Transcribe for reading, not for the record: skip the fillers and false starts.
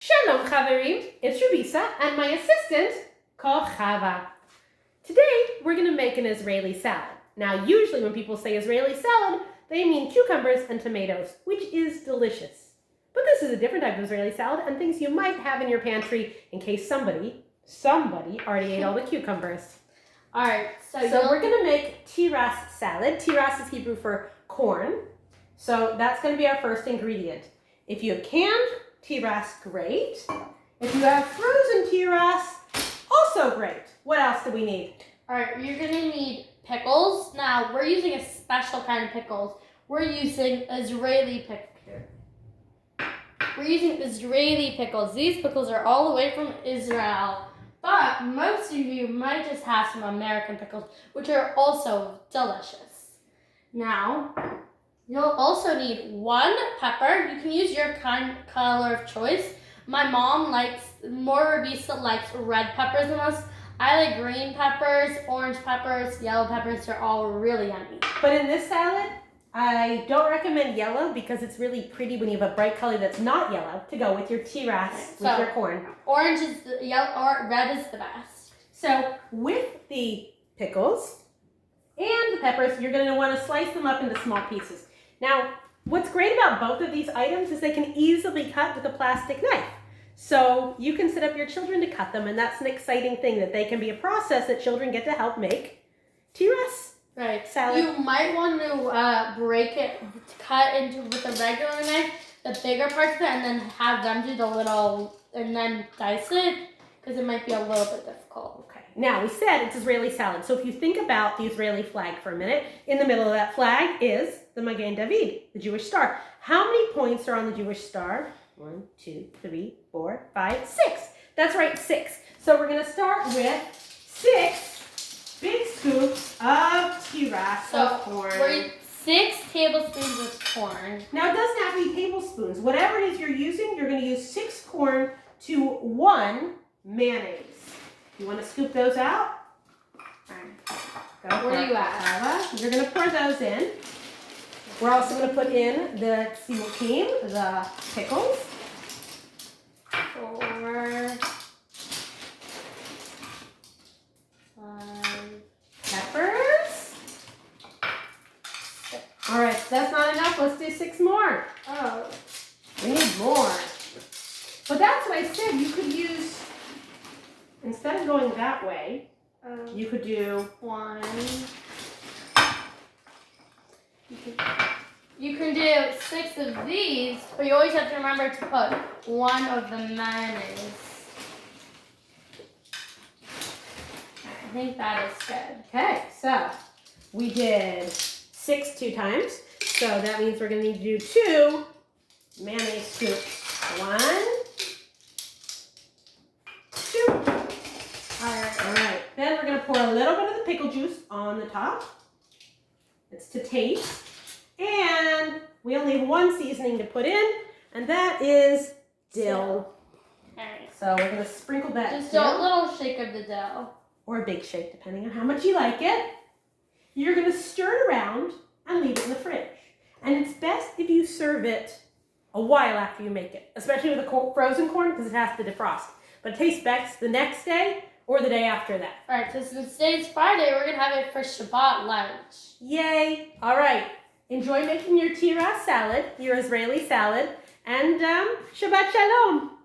Shalom Chaverim, it's Rubissa and my assistant, Cohava. Today, we're going to make an Israeli salad. Now, usually when people say Israeli salad, they mean cucumbers and tomatoes, which is delicious. But this is a different type of Israeli salad and things you might have in your pantry in case somebody already ate all the cucumbers. All right, so we're going to make tiras salad. Tiras is Hebrew for corn. So that's going to be our first ingredient. If you have canned tiras, great. If you have frozen tiras, also great. What else do we need? All right, you're gonna need pickles. Now, we're using a special kind of pickles. We're using Israeli pickles. These pickles are all the way from Israel. But most of you might just have some American pickles, which are also delicious. Now, you'll also need one pepper. You can use your color of choice. My mom Rubissa likes red peppers the most. I like green peppers, orange peppers, yellow peppers. They're all really yummy. But in this salad, I don't recommend yellow because it's really pretty when you have a bright color that's not yellow to go with your tiras, with your corn. Orange is the yellow, or red is the best. So with the pickles and the peppers, you're going to want to slice them up into small pieces. Now, what's great about both of these items is they can easily cut with a plastic knife. So you can set up your children to cut them, and that's an exciting thing, that they can be a process that children get to help make tiras. Right. Salad. You might want to break it, cut into with a regular knife, the bigger parts of it, and then have them do the little, and then dice it, because it might be a little bit difficult. Okay. Now, we said it's Israeli salad. So if you think about the Israeli flag for a minute, in the middle of that flag is the Magen David, the Jewish star. How many points are on the Jewish star? 1, 2, 3, 4, 5, 6. That's right, 6. So we're going to start with 6 big scoops of tiras of corn. 6 tablespoons of corn. Now, it doesn't have to be tablespoons. Whatever it is you're using, you're going to use 6 corn to 1 mayonnaise. You want to scoop those out? All right. Where are you at? You're going to pour those in. We're also going to put in the tzimutkim, the pickles. 4, 5 peppers. 6. All right, that's not enough. Let's do 6 more. Oh. We need more. But that's what I said. You could use, instead of going that way, you could do 1. You can do 6 of these, but you always have to remember to put 1 of the mayonnaise. I think that is good. Okay, so we did 6 2 times. So that means we're going to need to do 2 mayonnaise scoops. 1, 2. All right. Then we're going to pour a little bit of the pickle juice on the top. It's to taste. And we only have 1 seasoning to put in, and that is dill. Alright. So we're going to sprinkle that Just do a little shake of the dough. or a big shake, depending on how much you like it. You're going to stir it around and leave it in the fridge. And it's best if you serve it a while after you make it, especially with the frozen corn, because it has to defrost. But it tastes best the next day or the day after that. Alright, so since today's Friday, we're going to have it for Shabbat lunch. Yay! All right. Enjoy making your tiras salad, your Israeli salad, and Shabbat Shalom.